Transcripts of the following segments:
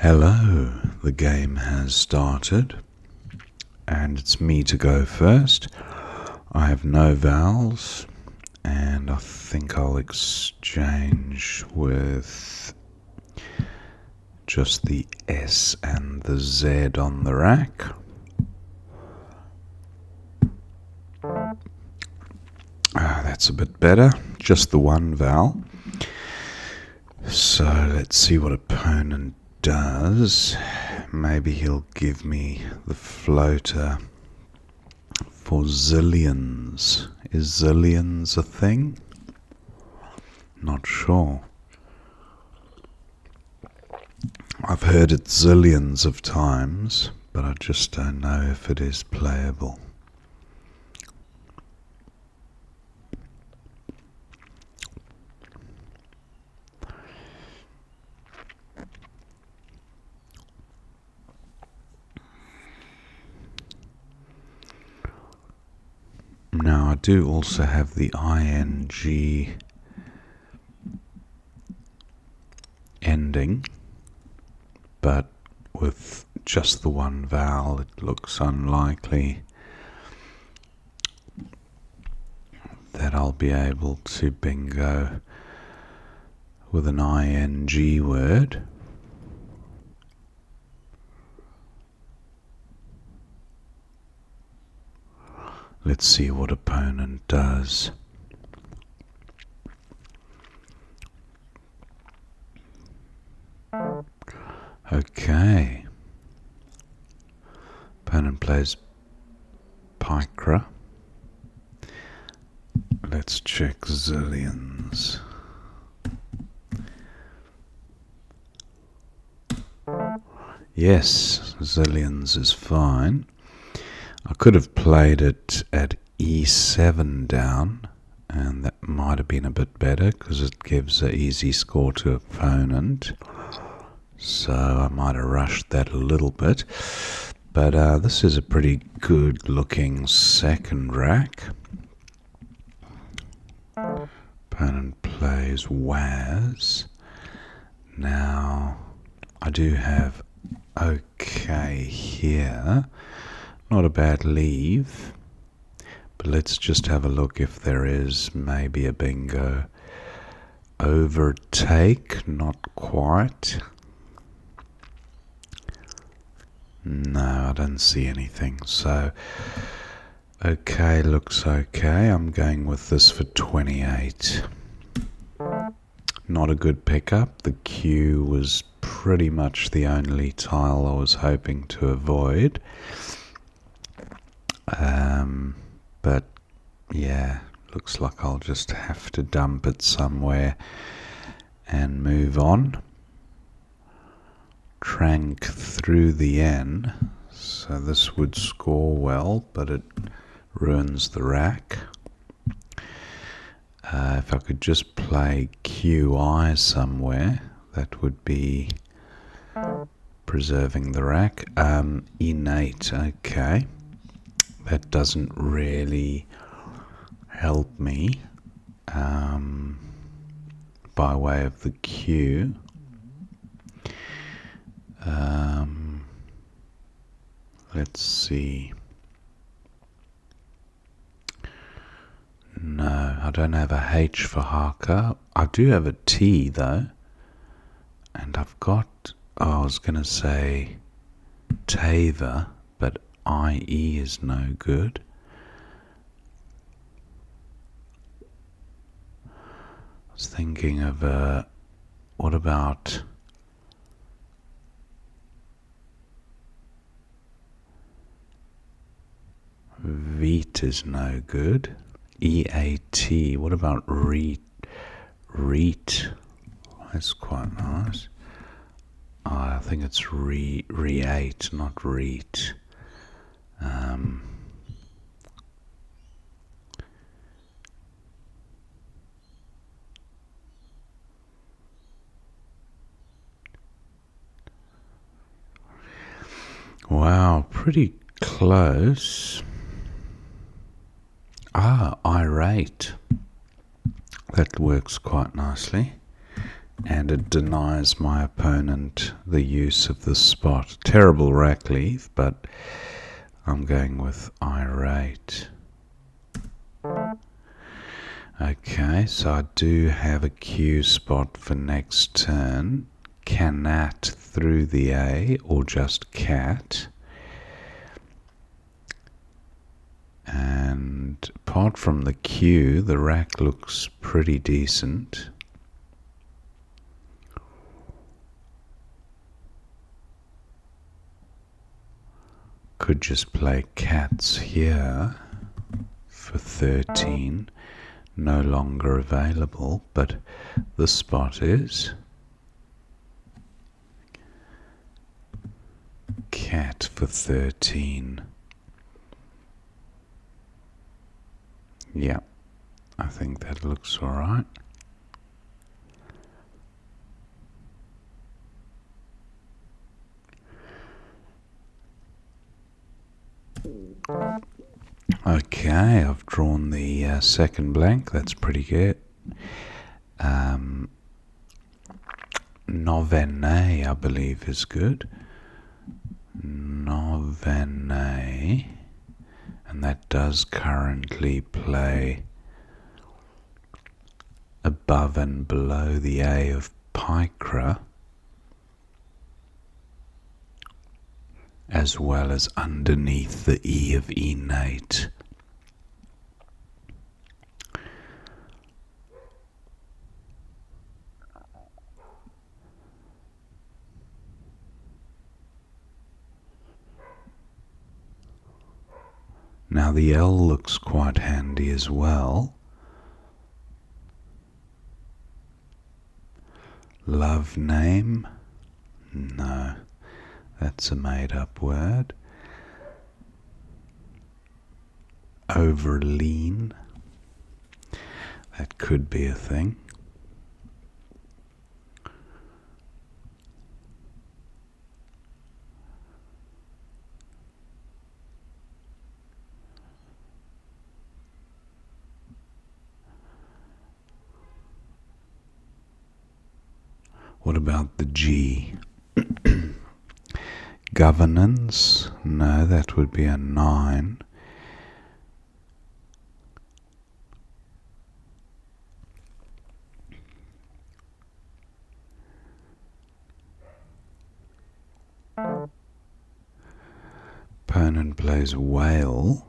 Hello, the game has started and it's me to go first. I have no vowels and I think I'll exchange with just the S and the Z on the rack. That's a bit better, just the one vowel. So let's see what opponent does. Maybe he'll give me the floater for zillions. Is zillions a thing? Not sure. I've heard it zillions of times, but I just don't know if it is playable. Now I do also have the ing ending, but with just the one vowel it looks unlikely that I'll be able to bingo with an ing word. Let's see what opponent does. Okay. Opponent plays Picra. Let's check zillions. Yes, zillions is fine. I could have played it at e7 down, and that might have been a bit better because it gives an easy score to opponent. So I might have rushed that a little bit. But this is a pretty good looking second rack. Opponent plays Waz. Now I do have okay here. Not a bad leave, but let's just have a look if there is maybe a bingo. Overtake, not quite. No, I don't see anything. So, okay, looks okay. I'm going with this for 28. Not a good pickup. The Q was pretty much the only tile I was hoping to avoid. But yeah, looks like I'll just have to dump it somewhere and move on. Trank through the N, so this would score well, but it ruins the rack. If I could just play QI somewhere, that would be preserving the rack. Innate, okay. That doesn't really help me by way of the Q. Let's see. No, I don't have a H for haka. I do have a T though. And I've got, I was going to say Tava, but IE is no good. I was thinking of what about Veet is no good. EAT, what about Reet? That's quite nice. I think it's Reate, not Reet. Wow, pretty close. Irate. That works quite nicely. and it denies my opponent the use of the spot. Terrible rack leave, but I'm going with irate. Okay, so I do have a Q spot for next turn. Canat through the A, or just cat. And apart from the Q, the rack looks pretty decent. Could just play cats here for 13. No longer available, but the spot is. Cat for 13. Yeah, I think that looks alright. Okay, I've drawn the second blank. That's pretty good. Novene, I believe, is good. Novene. And that does currently play above and below the A of Picra, as well as underneath the E of Enate. Now the L looks quite handy as well. Love name? No, that's a made-up word. Overlean? That could be a thing. What about the G? Governance? No, that would be a 9. Opponent plays whale.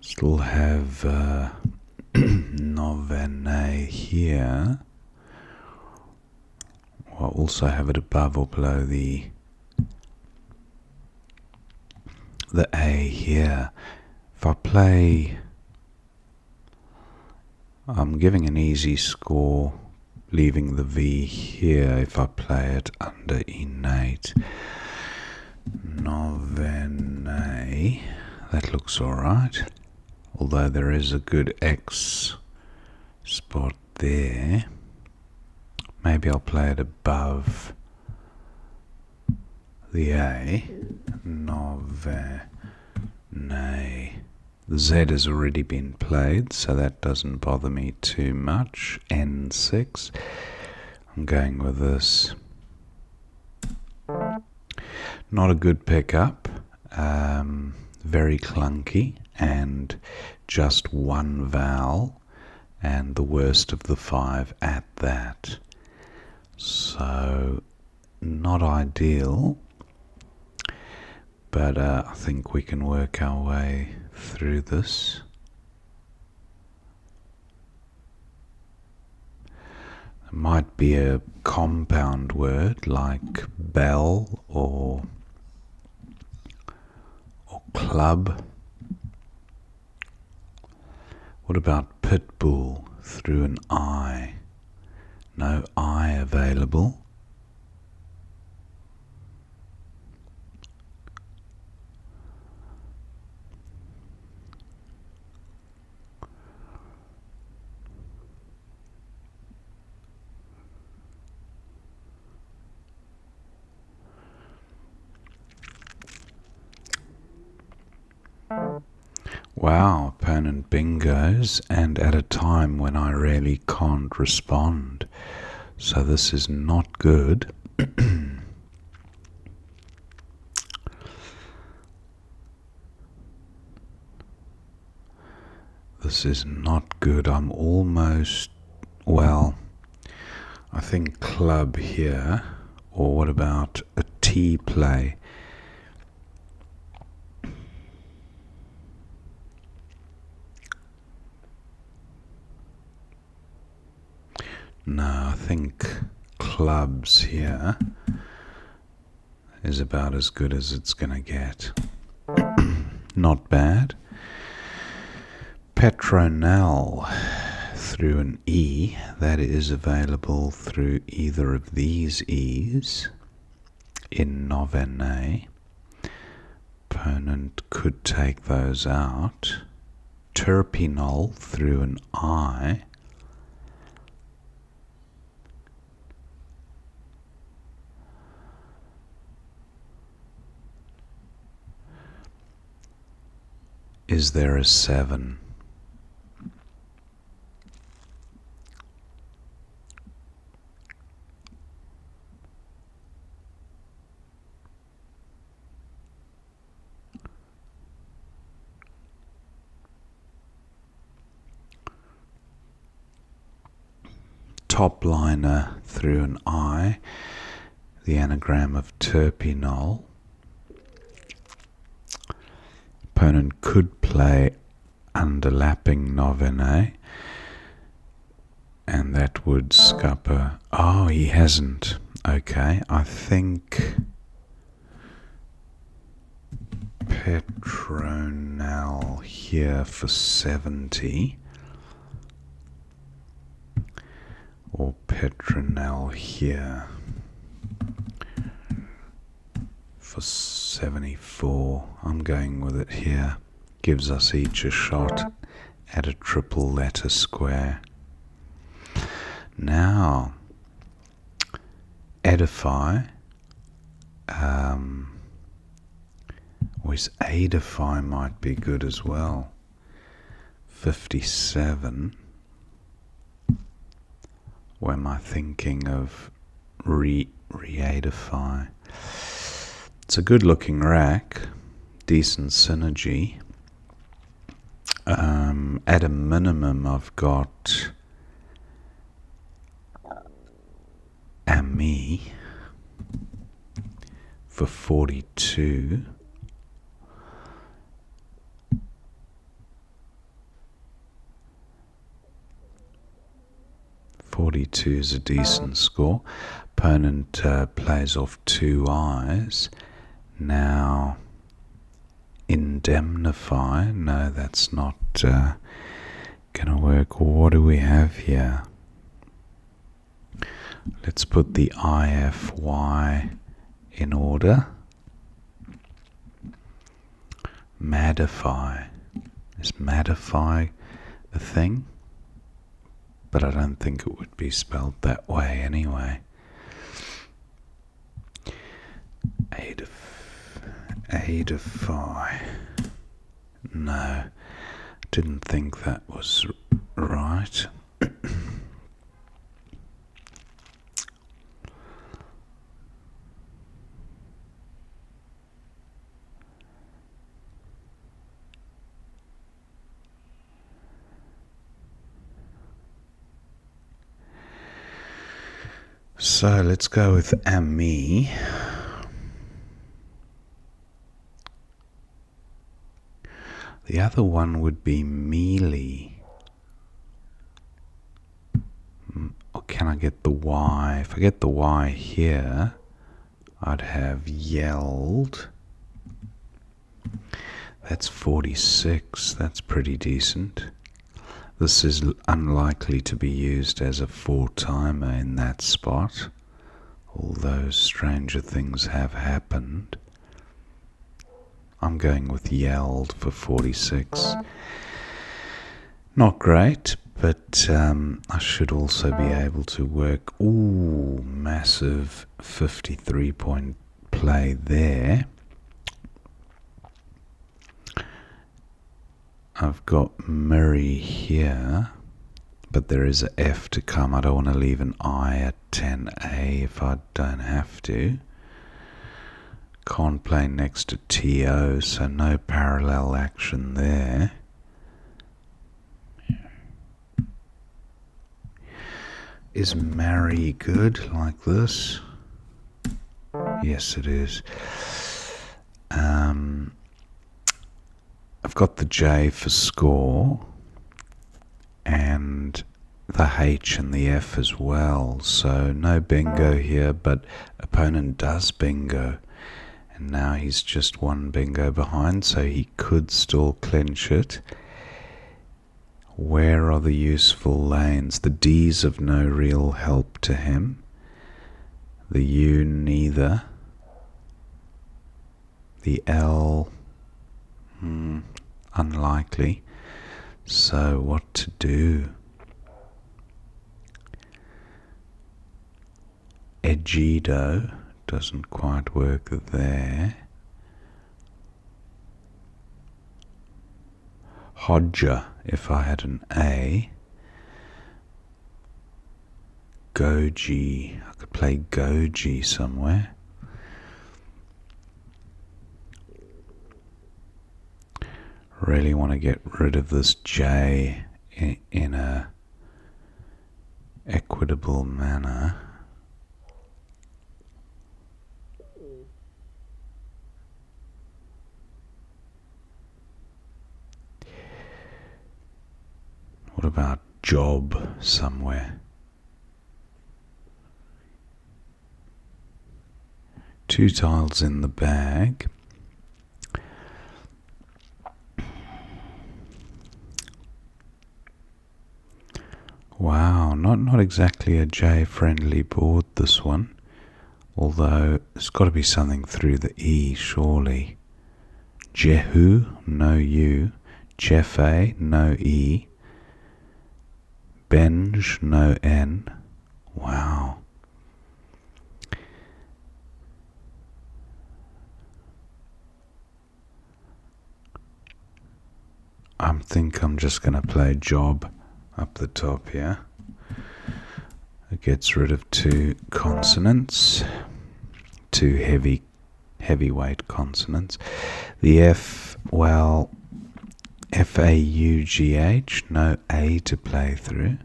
Still have Novene here. I'll also have it above or below the A here. If I play, I'm giving an easy score, leaving the V here if I play it under Enate. Novene, that looks alright. Although there is a good X spot there. Maybe I'll play it above the A. Novene. The Z has already been played, so that doesn't bother me too much. N6. I'm going with this. Not a good pickup. Very clunky, and just one vowel, and the worst of the 5 at that. So, not ideal, but I think we can work our way through this. It might be a compound word like bell or club. What about pitbull through an I? No I available. Wow, opponent bingos, and at a time when I really can't respond. So this is not good. This is not good. I'm almost, well, I think club here, or what about a T play? No, I think clubs here is about as good as it's gonna get. Not bad. Petronel through an E, that is available through either of these E's in no.552. Opponent could take those out. Terpinol through an I. Is there a 7? Top liner through an I, the anagram of terpinol. Opponent could play underlapping novena, and that would scupper. Oh, he hasn't. Okay, I think Petronel here for 70. Or Petronel here for 74. I'm going with it here. Gives us each a shot at a triple letter square. Now, edify. Or edify might be good as well. 57. Or am I thinking of re-edify? It's a good looking rack, decent synergy. At a minimum, I've got Ami for 42. .42 is a decent score. Opponent plays off 2 eyes. Now, indemnify. No, that's not gonna work. What do we have here? Let's put the IFY in order. Madify. Is Madify a thing? But I don't think it would be spelled that way anyway. Edify. No, didn't think that was right. So let's go with Ami. The other one would be mealy. Or can I get the Y? If I get the Y here, I'd have yelled. That's 46. That's pretty decent. This is unlikely to be used as a 4-timer in that spot, although stranger things have happened. I'm going with yelled for 46. Not great, but I should also be able to work. Ooh, massive 53-point play there. I've got Murray here, but there is an F to come. I don't want to leave an I at 10A if I don't have to. Can't play next to TO, so no parallel action there. Is marry good like this? Yes, it is. I've got the J for score and the H and the F as well, so no bingo here, but opponent does bingo, and now he's just one bingo behind, so he could still clinch it. Where are the useful lanes? The D's of no real help to him, the U neither, the L unlikely. So what to do? Egido doesn't quite work there. Hodja if I had an A. Goji, I could play Goji somewhere. Really want to get rid of this J in a equitable manner. What about job somewhere? Two tiles in the bag. Wow, not exactly a J-friendly board, this one. Although, there's got to be something through the E, surely. Jehu, no U. Jefe, no E. Benj, no N. Wow. I think I'm just going to play job up the top here. It gets rid of two consonants, two heavyweight consonants. The F, well, F-A-U-G-H, no A to play through.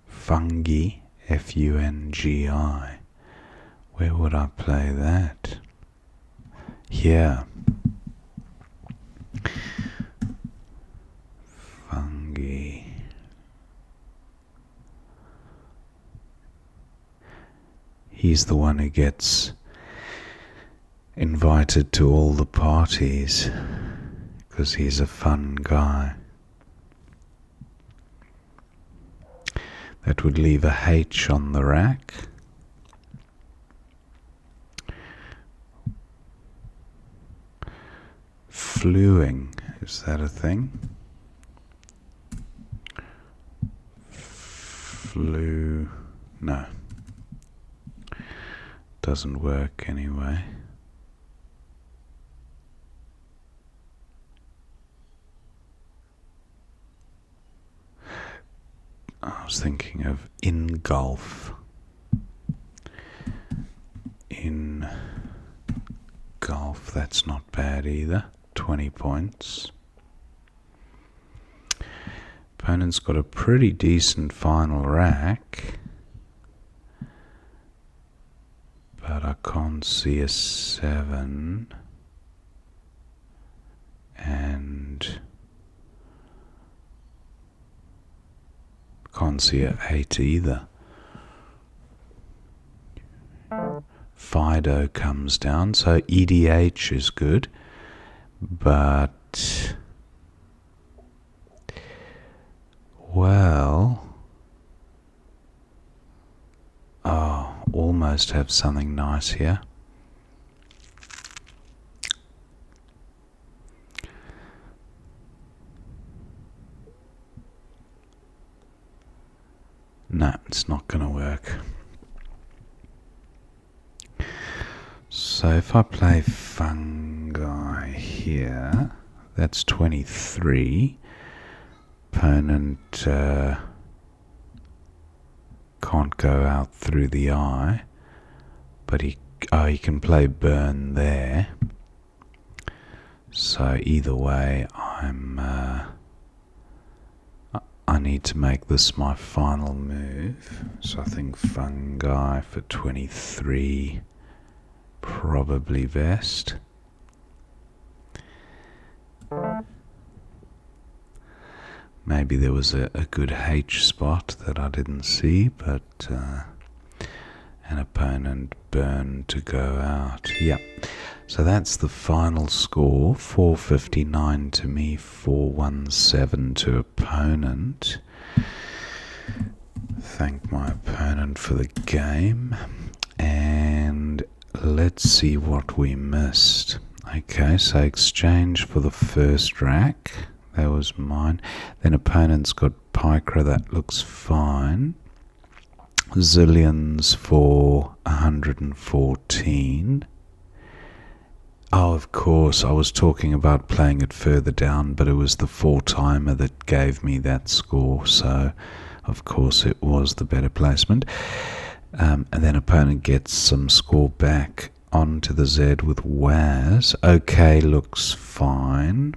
Fungi, F-U-N-G-I. Where would I play that? Here. Fungi. He's the one who gets invited to all the parties because he's a fun guy. That would leave a H on the rack. Fluing, is that a thing? No. Doesn't work anyway. I was thinking of engulf. Engulf, that's not bad either. 20 points. Opponent's got a pretty decent final rack, but I can't see a 7 and can't see a 8 either. Fido comes down, so EDH is good, but well, almost have something nice here. No, it's not going to work. So if I play fungi here, that's 23. Opponent can't go out through the eye, but he can play burn there. So either way, I need to make this my final move. So I think fungi for 23, probably best. Maybe there was a good H spot that I didn't see, but an opponent burned to go out. Yeah. So that's the final score, 459 to me, 417 to opponent. Thank my opponent for the game. And let's see what we missed. Okay, so exchange for the first rack. That was mine. Then opponent's got Picra, that looks fine. Zillions for 114. Oh, of course, I was talking about playing it further down, but it was the 4-timer that gave me that score, so of course it was the better placement. And then opponent gets some score back onto the Z with Waz. Okay, looks fine.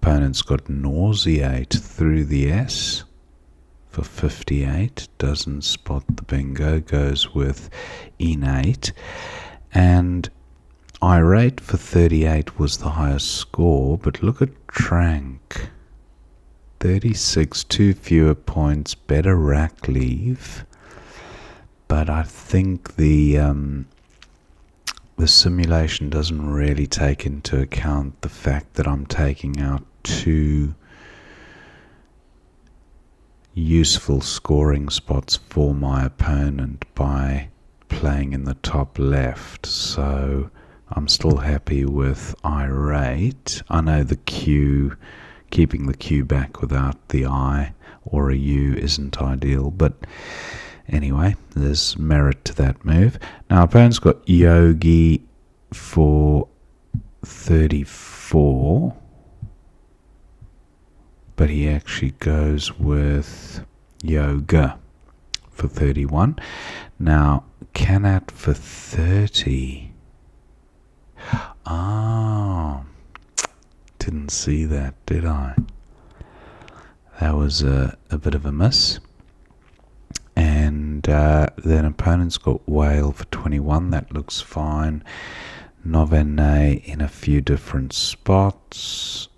Opponent's got nauseate through the S for 58. Doesn't spot the bingo. Goes with innate. And irate for 38 was the highest score. But look at Trank. 36, 2 fewer points. Better rack leave. But I think the simulation doesn't really take into account the fact that I'm taking out 2 useful scoring spots for my opponent by playing in the top left. So I'm still happy with irate. I know the Q, keeping the Q back without the I or a U isn't ideal, but anyway, there's merit to that move. Now, opponent's got Yogi for 34, but he actually goes with Yoga for 31. Now, Kanat for 30. Ah, didn't see that, did I? That was a bit of a miss. And then opponent's got Whale for 21. That looks fine. Novene in a few different spots.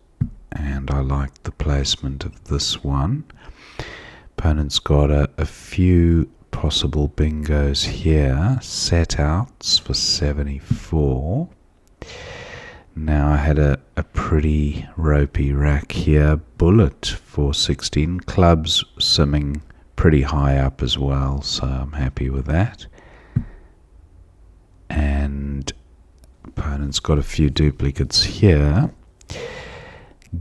And I like the placement of this one. Opponent's got a few possible bingos here. Set outs for 74. Now I had a pretty ropey rack here. Bullet for 16. Clubs simming pretty high up as well, so I'm happy with that. And opponent's got a few duplicates here.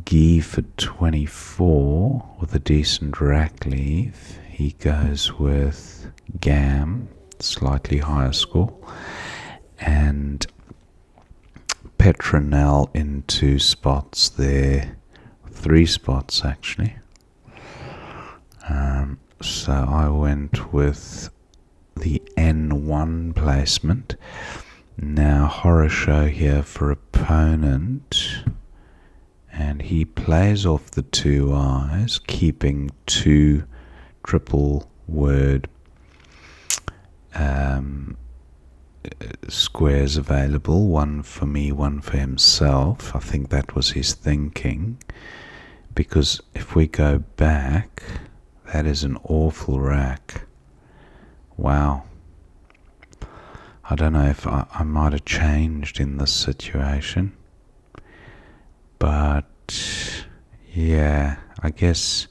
Guy for 24 with a decent rack leave. He goes with Gam, slightly higher score. And Petronel in 2 spots there. 3 spots actually. So I went with the N1 placement. Now horror show here for opponent. And he plays off the 2 eyes, keeping 2 triple word squares available. 1 for me, 1 for himself. I think that was his thinking. Because if we go back, that is an awful rack. Wow. I don't know if I might have changed in this situation. But yeah, I guess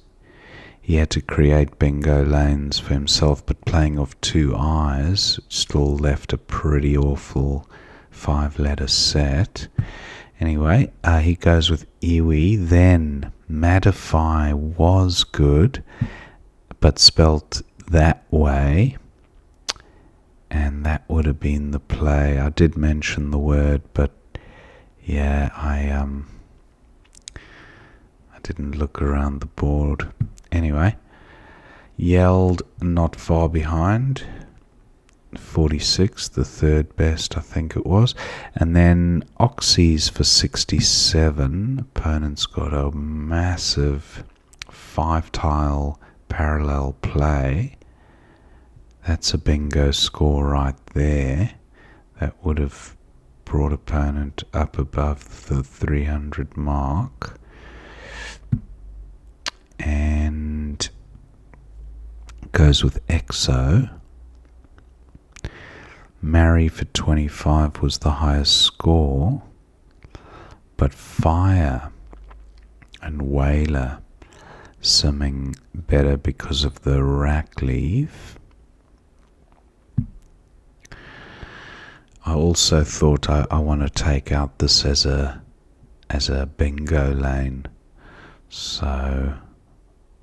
he had to create bingo lanes for himself, but playing off 2 eyes still left a pretty awful 5-letter set. Anyway, he goes with Iwi. Then Madify was good, but spelt that way. and that would have been the play. I did mention the word, but yeah, I didn't look around the board. Anyway, Yelled not far behind, 46, the third best, I think it was. And then Oxys for 67. Opponent's got a massive 5-tile parallel play. That's a bingo score right there. That would have brought opponent up above the 300 mark. And goes with EXO. Marry for 25 was the highest score, but Fire and Whaler summing better because of the rack leave. I also thought I want to take out this as a bingo lane. So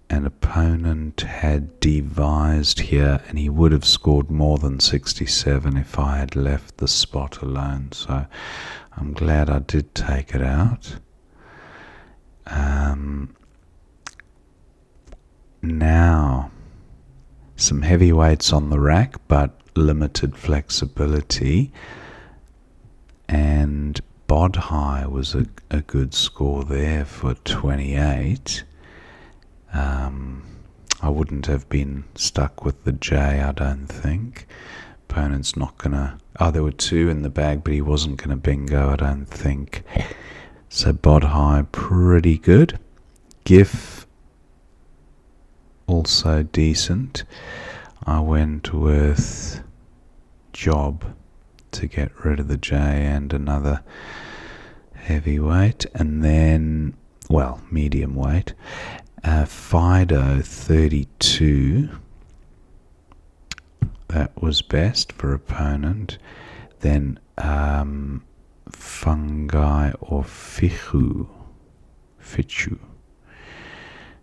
an opponent had devised here, and he would have scored more than 67 if I had left the spot alone. So I'm glad I did take it out. Now, some heavyweights on the rack, but limited flexibility. And Bod High was a good score there for 28. I wouldn't have been stuck with the J, I don't think. Opponent's not gonna... Oh, there were 2 in the bag, but he wasn't gonna bingo, I don't think. So Bod High, pretty good. GIF, also decent. I went with Job to get rid of the J and another heavyweight, and then, well, medium weight. Fido 32, that was best for opponent. Then Fungi or Fichu.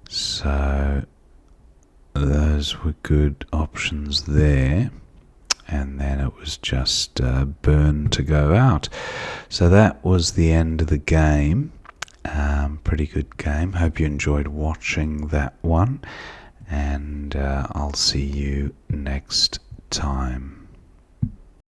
So those were good options there. And then it was just burn to go out. So that was the end of the game. Pretty good game. Hope you enjoyed watching that one. And I'll see you next time.